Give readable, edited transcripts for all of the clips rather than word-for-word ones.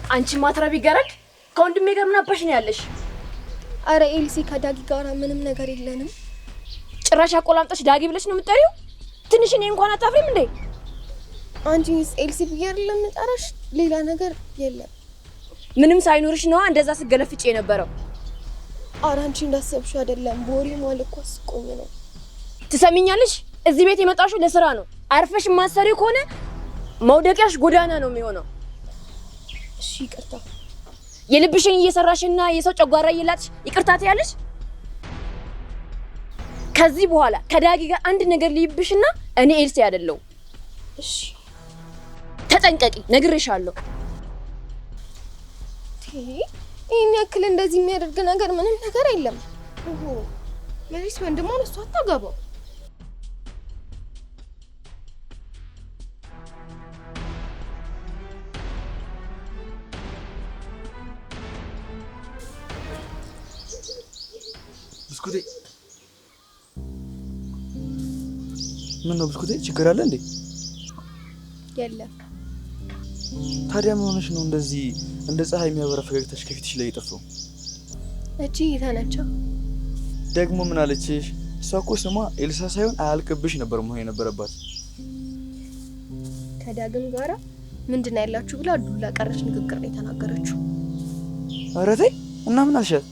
አንቺ ማትረቢ ገረድ ከወንድሜ ጋር ምን አባሽ ነው ያለሽ? አረ ኤልሲ ከዳጊ ጋር ምንም ነገር የለንም። ጭራሽ አቆላምጠሽ ዳጊ ብለሽ ነው የምትጠሪው? ትንሽ እኔ እንኳን አታፍሪም እንዴ? አንቺስ ኤልሲ ብዬ አይደለም የምጠራሽ? ሌላ ነገር የለም። ምንም ሳይኖርሽ ነው እንደዛ ስገለፍጭ የነበረው። አረ አንቺ እንዳሰብሽው አይደለም። ቦሪ ማለት እኮ አስቆኝ ነው። ትሰሚኛለሽ? እዚህ ቤት የመጣሽው ለስራ ነው። አርፈሽ ማሰሪ ከሆነ መውደቂያሽ ጎዳና ነው የሚሆነው። እሺ ይቅርታ። የልብሽን እየሰራሽና የሰው ጨጓራ እየላጥሽ ይቅርታ ትያለሽ? ከዚህ በኋላ ከዳጊ ጋር አንድ ነገር ልይብሽና እኔ ኤልሲ አይደለሁ። እሺ ተጠንቀቂ፣ ነግሬሻለሁ። ይሄን ያክል እንደዚህ የሚያደርግ ነገር ምንም ነገር የለም። መሪስ ወንድሟን እሷ አታገባው። ብስኩቴ ምን ነው ብስኩቴ? ችግር አለ እንዴ? የለም። ታዲያ ምን ሆነሽ ነው እንደዚህ እንደ ፀሐይ የሚያበራ ፈገግታሽ ከፊትሽ ላይ የጠፋው? እቺ ይታናቸው ደግሞ ምን አለችሽ? እሷ እኮ ስሟ ኤልሳ ሳይሆን አያልቅብሽ ነበር መሆን የነበረባት። ከዳግም ጋራ ምንድነው ያላችሁ ብላ ዱላ ቀረች ንግግር ነው የተናገረችው። ኧረ ተይ እና ምን አልሻት?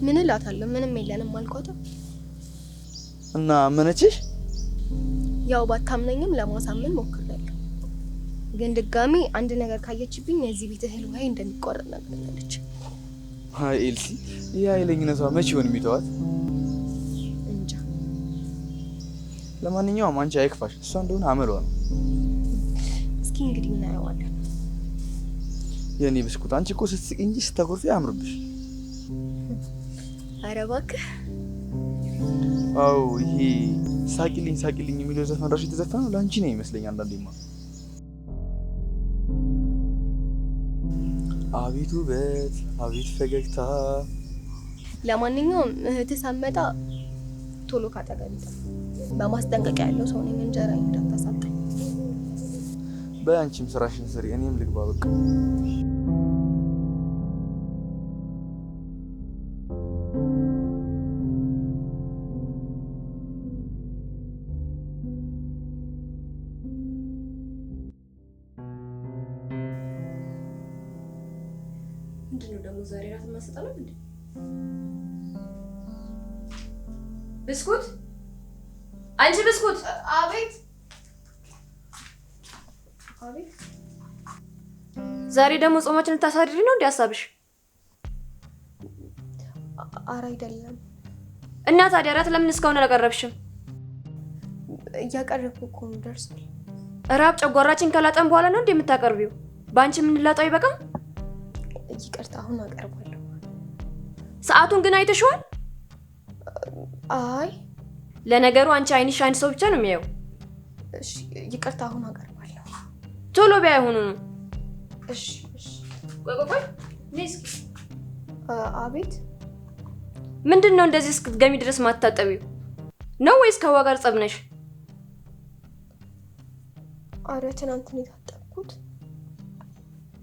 ምን እላታለሁ? ምንም የለንም አልኳት። እና መነችሽ? ያው ባታምነኝም ለማሳመን ሞክሬያለሁ። ግን ድጋሚ አንድ ነገር ካየችብኝ የዚህ ቤት እህል ውሃ እንደሚቆረጥ ነግረኛለች። አይ ኤልሲ፣ ያ ኃይለኝነቷ መቼ ይሆን የሚተዋት? እንጃ። ለማንኛውም አንቺ አይክፋሽ፣ እሷ እንደሆነ አመሏ ነው። እስኪ እንግዲህ እናየዋለን። የኔ ብስኩት፣ አንቺ እኮ ስትስቂ እንጂ ስታኮርፊ አያምርብሽ። ኧረ እባክህ። አዎ ይሄ ሳቂልኝ ሳቂልኝ የሚለው ዘፈን ራሱ የተዘፈነው ለአንቺ ነው ይመስለኝ አንዳንዴማ። አቤት ውበት፣ አቤት ፈገግታ። ለማንኛውም እህትህ ሳትመጣ ቶሎ ካጠገብ በማስጠንቀቂያ ያለው ሰው ነኝ። እንጀራ እንዳታሳጣኝ። በአንቺም ስራሽን ስሪ፣ እኔም ልግባ በቃ። ምንድነው ደግሞ ዛሬ ራት ማሰጣለው እንዴ? ብስኩት፣ አንቺ ብስኩት። አቤት አቤት። ዛሬ ደግሞ ጾማችን ልታሳድሪ ነው እንዴ ሐሳብሽ? ኧረ አይደለም። እና ታዲያ ራት ለምን እስካሁን አላቀረብሽም? እያቀረብኩ እኮ ነው። ደርሷል። ራብ ጨጓራችን ካላጠን በኋላ ነው እንዴ የምታቀርቢው? በአንቺ የምንላጣው ይበቃም። ይቅርታ፣ አሁን አቀርባለሁ። ሰዓቱን ግን አይተሽዋል? አይ ለነገሩ አንቺ አይንሽ አንድ ሰው ብቻ ነው የሚያየው። እሺ ይቅርታ፣ አሁን አቀርባለሁ። ቶሎ ቢያይሆኑ ነው። እሺ እሺ። ቆይ እስኪ። አቤት። ምንድነው እንደዚህ እስክትገሚ ድረስ ማታጠቢው ነው ወይስ ከዋ ጋር ጸብ ነሽ? ኧረ ትናንት ነው የታጠብኩት።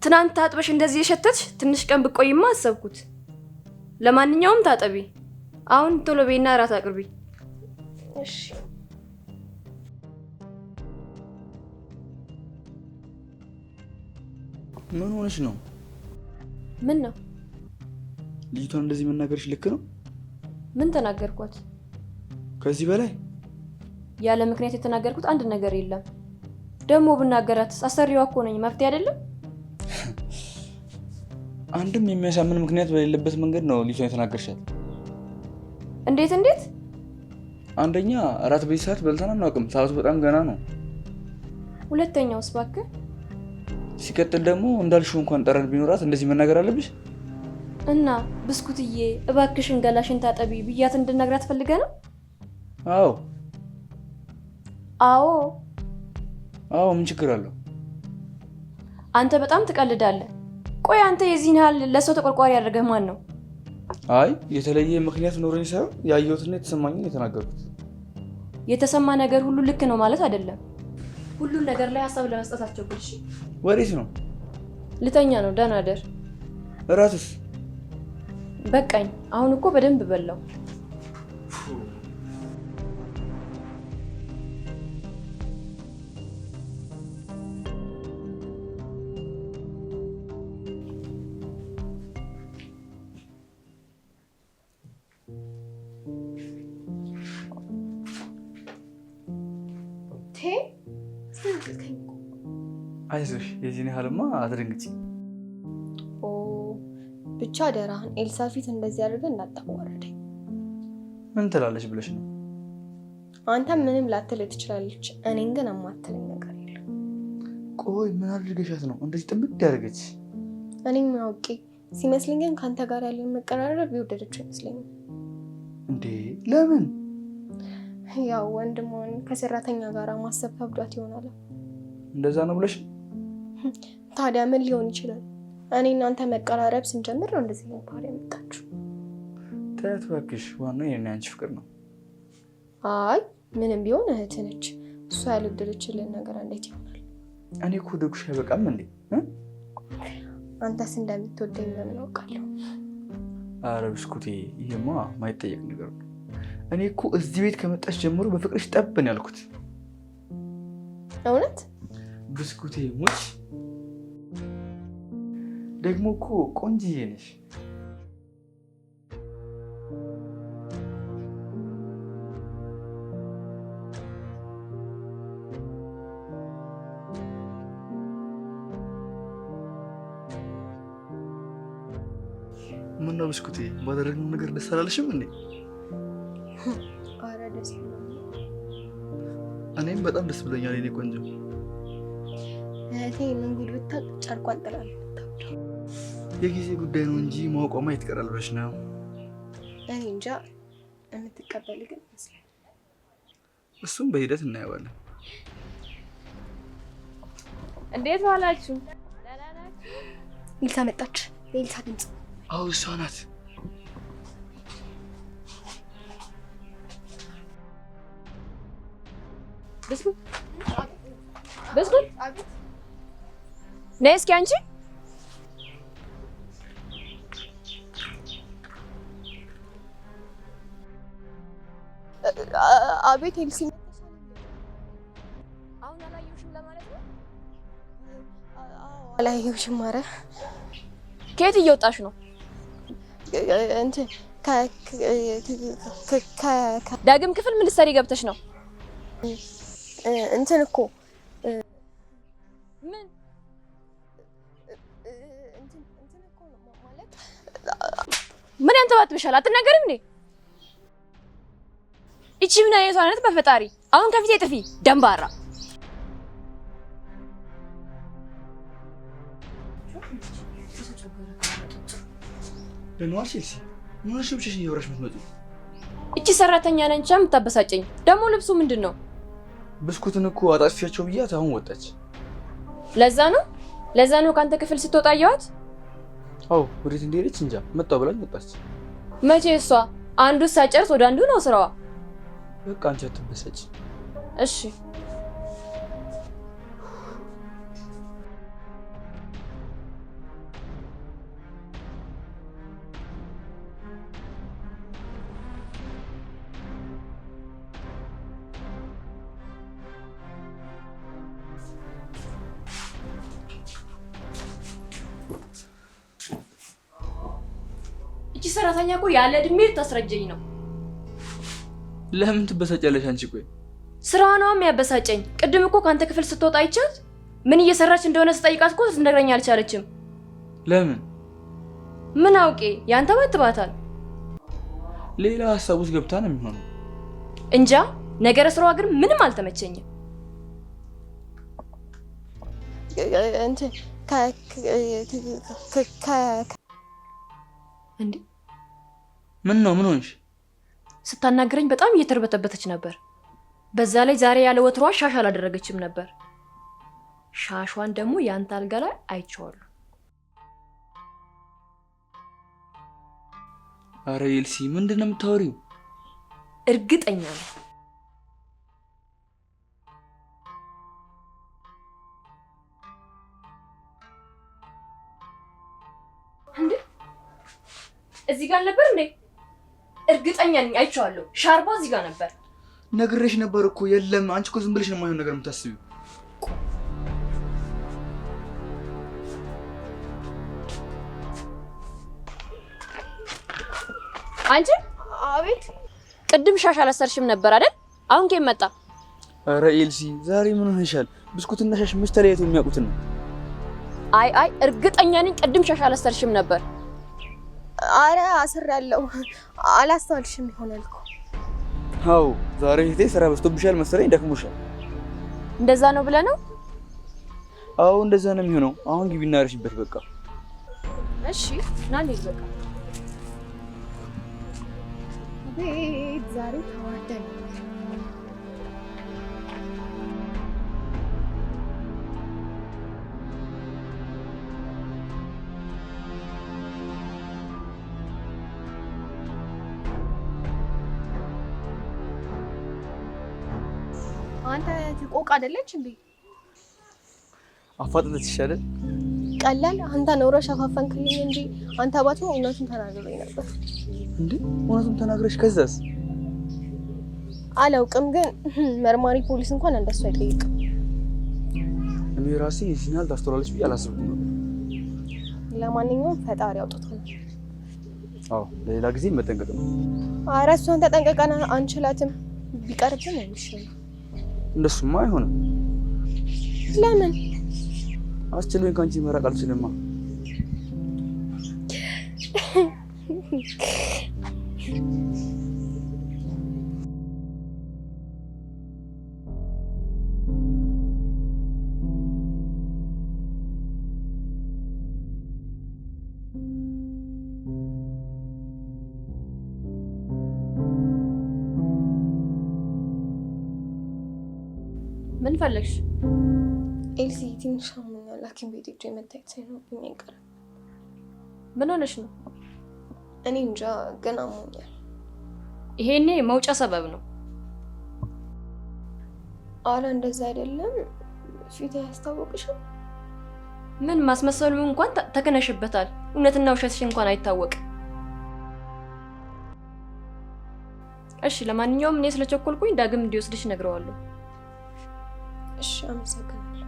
ትናንት ታጥበሽ እንደዚህ የሸተትሽ ትንሽ ቀን ብቆይማ አሰብኩት። ለማንኛውም ታጠቢ። አሁን ቶሎ በይና እራት አቅርቢ። እሺ። ምን ሆነሽ ነው? ምን ነው? ልጅቷን እንደዚህ መናገርሽ ልክ ነው? ምን ተናገርኳት? ከዚህ በላይ ያለ ምክንያት የተናገርኩት አንድ ነገር የለም። ደግሞ ብናገራት አሰሪዋ እኮ ነኝ። መፍትሄ አይደለም? አንድም የሚያሳምን ምክንያት በሌለበት መንገድ ነው ልጅቷን የተናገርሻት። እንዴት? አንደኛ እራት በዚህ ሰዓት በልተን አናውቅም። ሰዓቱ በጣም ገና ነው። ሁለተኛውስ እባክህ። ሲቀጥል ደግሞ እንዳልሽው እንኳን ጠረን ቢኖራት እንደዚህ መናገር አለብሽ? እና ብስኩትዬ እባክሽን ገላሽን ታጠቢ ብያት እንድነግራት ፈልገህ ነው? አዎ ምን ችግር አለው? አንተ በጣም ትቀልዳለህ። ቆይ አንተ የዚህን ያህል ለሰው ተቆርቋሪ ያደረገህ ማን ነው? አይ የተለየ ምክንያት ኖረኝ ሳይሆን ያየሁትና የተሰማኝን የተናገርኩት። የተሰማ ነገር ሁሉ ልክ ነው ማለት አይደለም። ሁሉን ነገር ላይ ሀሳብ ለመስጠት አትቸኩል። እሺ? ወዴት ነው? ልተኛ ነው። ደህና ደር። እራትስ? በቃኝ። አሁን እኮ በደንብ በላው። አይዞሽ፣ የዚህን ያህልማ አትደንግጪ። ብቻ አደራህን ኤልሳ ፊት እንደዚህ አድርገህ እንዳታዋርደኝ። ምን ትላለች ብለሽ ነው? አንተ ምንም ላትል ትችላለች፣ እኔን ግን የማትለኝ ነገር የለም። ቆይ ምን አድርገሻት ነው እንደዚህ ጥምድ ያደረገች? እኔም አውቄ ሲመስለኝ ግን ከአንተ ጋር ያለን መቀራረብ የወደደችው ይመስለኛል። እንዴ ለምን? ያው ወንድሟን ከሰራተኛ ጋር ማሰብ ከብዷት ይሆናል። እንደዛ ነው ብለሽ? ታዲያ ምን ሊሆን ይችላል? እኔ እናንተ መቀራረብ ስንጀምር ነው እንደዚህ ነው ባህሪ ያመጣችሁ። ተያት እባክሽ፣ ዋናው የኔ አንቺ ፍቅር ነው። አይ ምንም ቢሆን እህት ነች። እሷ ያልወደደችልን ነገር እንዴት ይሆናል? እኔ እኮ ደግሽ አይበቃም እንዴ? አንተስ እንደምትወደኝ ለምን አውቃለሁ? ኧረ ብስኩቴ፣ ይሄማ ማይጠየቅ ነገር ነው። እኔ እኮ እዚህ ቤት ከመጣሽ ጀምሮ በፍቅርሽ ጠብን ያልኩት። እውነት ብስኩቴ ሙች ደግሞ እኮ ቆንጅዬ ነሽ። ምነው ብስኩቴ ባደረግነው ነገር ደስ አላለሽም እንዴ? ኧረ ደስ ብሎኛል። እኔም በጣም ደስ ብሎኛል የኔ ቆንጆ። እህቴ ምን ጉድ ብታውቅ ጨርቋን ጥላለች። የጊዜ ጉዳይ ነው እንጂ ማውቀማ ይትቀራል ብለሽ ነው? እኔ እንጃ፣ የምትቀበል ግን ይመስላል። እሱም በሂደት እናየዋለን። እንዴት ዋላችሁ? ኤልሳ መጣች። የኤልሳ ድምፅ። አዎ እሷ ናት። ብስኩት ነይ እስኪ አንቺ። አቤት ኤልሲ። አሁን አላየሁሽም ለማለት ነው? አላየሁሽም። ኧረ ከየት እየወጣሽ ነው? እንትን ዳግም ክፍል ምን ልትሰሪ ገብተሽ ነው? እንትን እኮ ምን ምን ያንተባትብሻል? አትናገሪም እንዴ? እቺ ምን አይነቷ ናት? በፈጣሪ አሁን ከፊቴ ጥፊ ደንባራ። ለነዋሽ ኤልሲ ምን ሆነሽ ብቻሽን እየወራሽ የምትመጪው? እቺ ሰራተኛ ነች የምታበሳጨኝ። ደግሞ ልብሱ ምንድን ነው? ብስኩትን እኮ አጣጥፊያቸው ብያት አሁን ወጣች። ለዛ ነው ከአንተ ክፍል ስትወጣ አየኋት። አዎ ወዴት እንደሄደች እንጃ። መጣሁ ብላኝ ወጣች። መቼ? እሷ አንዱ ሳጨርስ ወደ አንዱ ነው ስራዋ። በቃ አንቺ አትበሳጭ እሺ። እቺ ሰራተኛ እኮ ያለ እድሜ ልታስረጀኝ ነው። ለምን ትበሳጫለሽ አንቺ? ቆይ ስራዋ ነው የሚያበሳጨኝ። ቅድም እኮ ካንተ ክፍል ስትወጣ አይቻት ምን እየሰራች እንደሆነ ስጠይቃት እኮ ልትነግረኝ አልቻለችም። ለምን? ምን አውቄ፣ ያንተባትባታል። ሌላ ሀሳብ ውስጥ ገብታ ነው የሚሆነው። እንጃ። ነገረ ስራዋ ግን ምንም አልተመቸኝም። እንትን እንዴ ምን ነው? ምን ሆንሽ? ስታናገረኝ በጣም እየተርበተበተች ነበር። በዛ ላይ ዛሬ ያለ ወትሯ ሻሽ አላደረገችም ነበር። ሻሿን ደግሞ ያንተ አልጋ ላይ አይቼዋለሁ። አረ ኤልሲ ምንድን ነው የምታወሪው? እርግጠኛ ነኝ። እንዴ እዚህ ጋር ነበር እንዴ? እርግጠኛ ነኝ አይቼዋለሁ። ሻርባ እዚህ ጋር ነበር። ነግሬሽ ነበር እኮ። የለም አንቺ እኮ ዝም ብለሽ ነው የማይሆን ነገር የምታስቢው። አንቺ አቤት። ቅድም ሻሽ አላሰርሽም ነበር አይደል? አሁን ከየት መጣ? ኧረ ኤልሲ ዛሬ ምን ሆነሻል? ብስኩትና ሻሽ መች ተለያይተው የሚያውቁት ነው? አይ እርግጠኛ ነኝ ቅድም ሻሽ አላሰርሽም ነበር። አረ አስሬያለሁ። አላስተዋልሽም ይሆናል እኮ። አዎ ዛሬ እህቴ ስራ በዝቶብሻል መሰለኝ፣ ደክሞሻል። እንደዛ ነው ብለህ ነው? አዎ እንደዛ ነው የሚሆነው። አሁን ግቢና እረሽበት በቃ። እሺ ና ልሂድ በቃ። ቤት ዛሬ ተዋርደን አንተ ትቆቅ አይደለች እንዴ? አፋጥነት ይሻላል። ቀላል አንተ ነውረሽ አፋፈንክልኝ እንጂ አንተ ባቱ እውነቱን ተናግረኝ ነበር እንዴ? እውነቱን ተናግረሽ ከዛስ? አላውቅም፣ ግን መርማሪ ፖሊስ እንኳን እንደሱ አይጠይቅም። እኔ ራሴ ሲናል ታስተዋለች ብዬ አላስብኩም ነበር። ለማንኛውም ፈጣሪ አውጥቶናል። አዎ ለሌላ ጊዜ መጠንቀቅ ነው። ኧረ እሷን ተጠንቀቀና አንችላትም። ቢቀርብን አይሻልም? እንደሱማ አይሆንም። ለምን? አስችሎኝ ካንቺ መራቅ አልችልማ። ምን ፈለግሽ? ኤልሲ ትንሽ አሞኛል። ሐኪም ቤት ሄጄ መታየት ሳይኖርብኝ አይቀርም። ምን ሆነሽ ነው? እኔ እንጃ ግን አሞኛል። ይሄኔ መውጫ ሰበብ ነው። አረ እንደዛ አይደለም። ፊት ያስታውቅሻል። ምን ማስመሰሉ እንኳን ተከነሽበታል። እውነትና ውሸትሽ እንኳን አይታወቅም። እሺ ለማንኛውም እኔ ስለቸኮልኩኝ ዳግም እንዲወስድሽ ነግረዋለሁ። እሺ አመሰግናለሁ።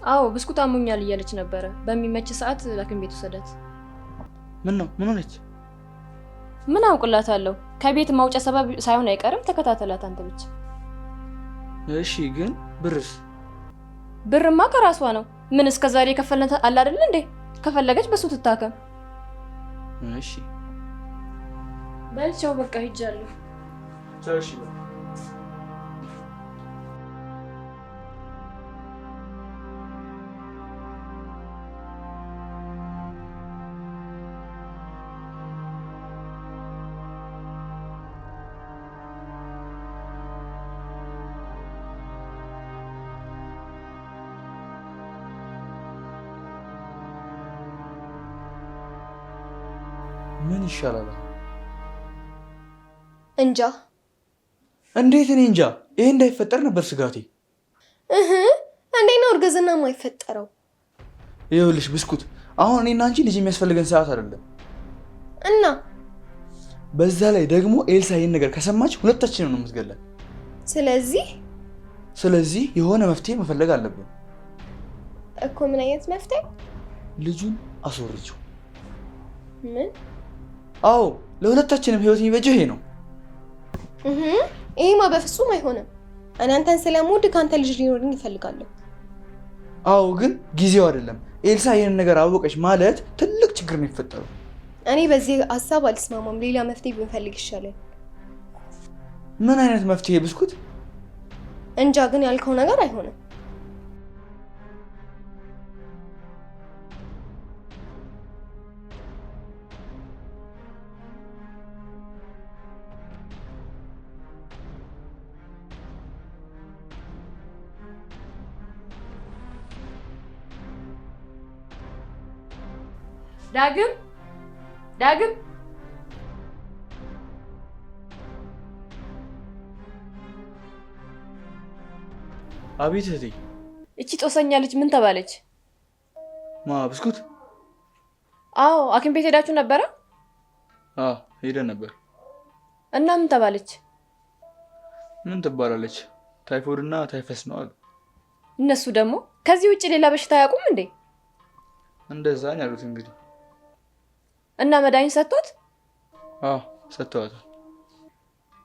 አዎ ብስኩት አሞኛል እያለች ነበረ። በሚመች ሰዓት ሐኪም ቤት ወሰዳት። ምን ነው? ምን ሆነች? ምን አውቅላታለሁ። ከቤት ማውጫ ሰበብ ሳይሆን አይቀርም። ተከታተላት አንተ ብቻ። እሺ ግን ብርስ? ብርማ ከራሷ ነው። ምን እስከዛሬ የከፈልነት አለ አይደል እንዴ? ከፈለገች በሱ ትታከም። እሺ በልቻው በቃ ሂጃለሁ። ቻው። እሺ ምን ይሻላል? እንጃ። እንዴት? እኔ እንጃ። ይሄ እንዳይፈጠር ነበር ስጋቴ። እንዴት ነው እርግዝና የማይፈጠረው? ይኸውልሽ ብስኩት፣ አሁን እኔና አንቺ ልጅ የሚያስፈልገን ሰዓት አይደለም እና በዛ ላይ ደግሞ ኤልሳ ይሄን ነገር ከሰማች ሁለታችንን ነው የምትገለን። ስለዚህ የሆነ መፍትሄ መፈለግ አለብን እኮ። ምን አይነት መፍትሄ? ልጁን አስወርጂው። ምን? አዎ ለሁለታችንም ህይወት የሚበጀው ይሄ ነው። ይሄማ በፍጹም አይሆንም። እናንተን ስለምወድ ካንተ ልጅ ሊኖርኝ እፈልጋለሁ። አዎ ግን ጊዜው አይደለም። ኤልሳ ይሄን ነገር አወቀች ማለት ትልቅ ችግር ነው የሚፈጠረው። እኔ በዚህ ሀሳብ አልስማማም። ሌላ መፍትሄ ብንፈልግ ይሻላል። ምን አይነት መፍትሄ ብስኩት? እንጃ፣ ግን ያልከው ነገር አይሆንም። ዳግም አቤት እህቴ። እቺ ጦሰኛ ልጅ ምን ተባለች? ማ ብስኩት? አዎ ሐኪም ቤት ሄዳችሁ ነበረ? ሄደን ነበር። እና ምን ተባለች? ምን ትባላለች? ታይፎይድ እና ታይፈስ ነው አሉ። እነሱ ደግሞ ከዚህ ውጪ ሌላ በሽታ አያውቁም እንዴ? እንደዛ ነው ያሉት እንግዲህ። እና መድኃኒት ሰጥቷት? ሰጥቷታል።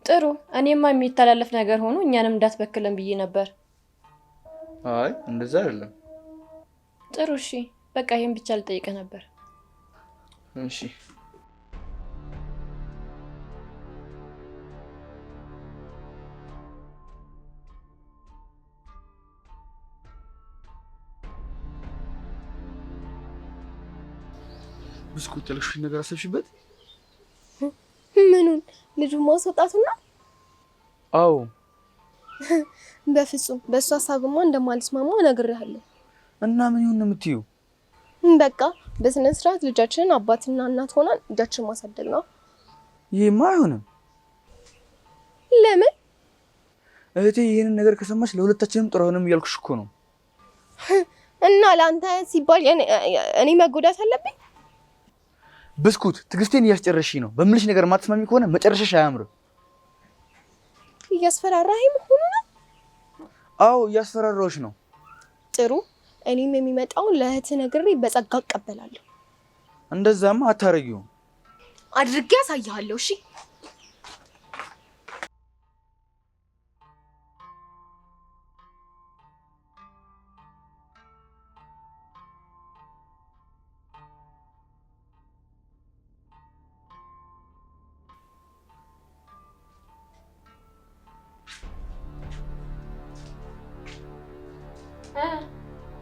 ጥሩ። እኔማ የሚተላለፍ ነገር ሆኖ እኛንም እንዳትበክለን ብዬ ነበር። አይ እንደዛ አይደለም። ጥሩ እሺ፣ በቃ ይሄን ብቻ ልጠይቅህ ነበር። እሺ። ብስኩት ያልሽኝ ነገር አሰብሽበት? ምኑን? ልጁን ማስወጣቱና? አዎ። በፍጹም በእሱ ሀሳብማ እንደማልስማማ ነግሬሃለሁ። እና ምን ይሁን የምትይው? በቃ በስነ ስርዓት ልጃችንን አባትና እናት ሆነን ልጃችንን ማሳደግ ነው። ይሄማ አይሆንም። ለምን? እህቴ ይሄንን ነገር ከሰማች ለሁለታችንም ጥሩ አይሆንም እያልኩሽ እኮ ነው። እና ለአንተ ሲባል እኔ መጎዳት አለብኝ? ብስኩት ትዕግስቴን እያስጨረሽኝ ነው። በምልሽ ነገር ማትስማሚ ከሆነ መጨረሻሽ አያምርም። እያስፈራራኸኝ መሆኑ ነው? አዎ እያስፈራራሁሽ ነው። ጥሩ፣ እኔም የሚመጣውን ለእህትህ ነግሬ በጸጋ እቀበላለሁ። እንደዛማ አታረጊውም። አድርጌ ያሳይሃለሁ። እሺ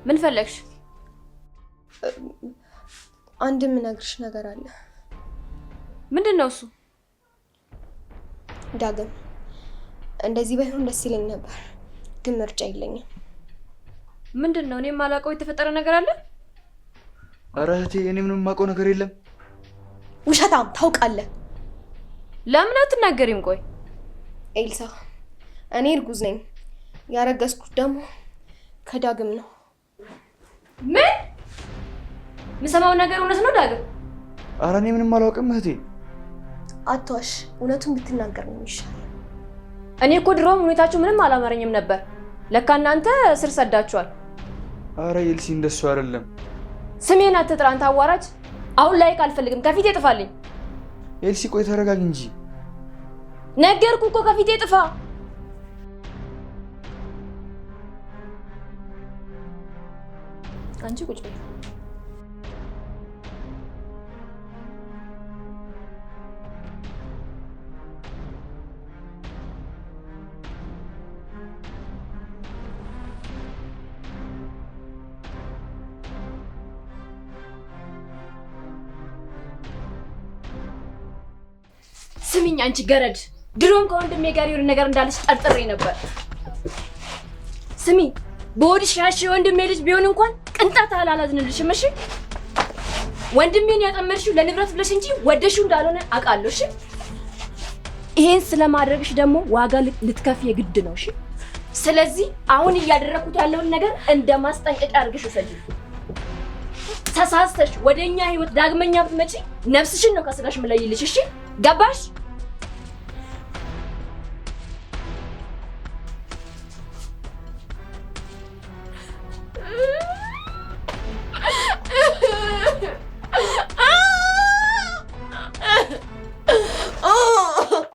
ምን ፈለግሽ? አንድ የምነግርሽ ነገር አለ። ምንድነው እሱ? ዳግም እንደዚህ ባይሆን ደስ ይለኝ ነበር፣ ግን ምርጫ የለኝም። ምንድነው? እኔ የማላውቀው የተፈጠረ ነገር አለ? ኧረ እህቴ እኔ ምንም የማውቀው ነገር የለም። ውሸታም፣ ታውቃለህ። ለምን አትናገሪም? ቆይ ኤልሳ፣ እኔ እርጉዝ ነኝ። ያረገዝኩት ደግሞ ከዳግም ነው። ምን? የምሰማው ነገር እውነት ነው ዳግም? ኧረ እኔ ምንም አላውቅም እህቴ። አትዋሽ፣ እውነቱን ብትናገር ነው የሚሻለው። እኔ እኮ ድሮም ሁኔታችሁ ምንም አላማረኝም ነበር። ለካ እናንተ ስር ሰዳችኋል። ኧረ ኤልሲ እንደሱ አይደለም። ስሜን አትጥራ አንተ አዋራጅ። አሁን ላይ ካልፈልግም ከፊቴ ጥፋልኝ። ኤልሲ ቆይ ተረጋጊ እንጂ። ነገርኩ እኮ ከፊቴ ጥፋ። አንቺ ቁጭ በይ። ስሚኝ አንቺ ገረድ፣ ድሮም ከወንድሜ ጋር የሆነ ነገር እንዳለሽ ጠርጥሬ ነበር። ስሚ፣ በወዲሽ ያሽ ወንድሜ ልጅ ቢሆን እንኳን ቅንጣት አላዝንልሽም። እሺ፣ ወንድሜን ያጠመድሽው ለንብረት ብለሽ እንጂ ወደሽው እንዳልሆነ አውቃለሁ። እሺ፣ ይሄን ስለማድረግሽ ደግሞ ዋጋ ልትከፊ የግድ ነው። እሺ፣ ስለዚህ አሁን እያደረኩት ያለውን ነገር እንደማስጠንቀቂያ አድርገሽ ወሰጂ። ተሳስተሽ ወደኛ ህይወት ዳግመኛ ብትመጪ ነፍስሽን ነው ከስጋሽ የምለይልሽ። እሺ፣ ገባሽ?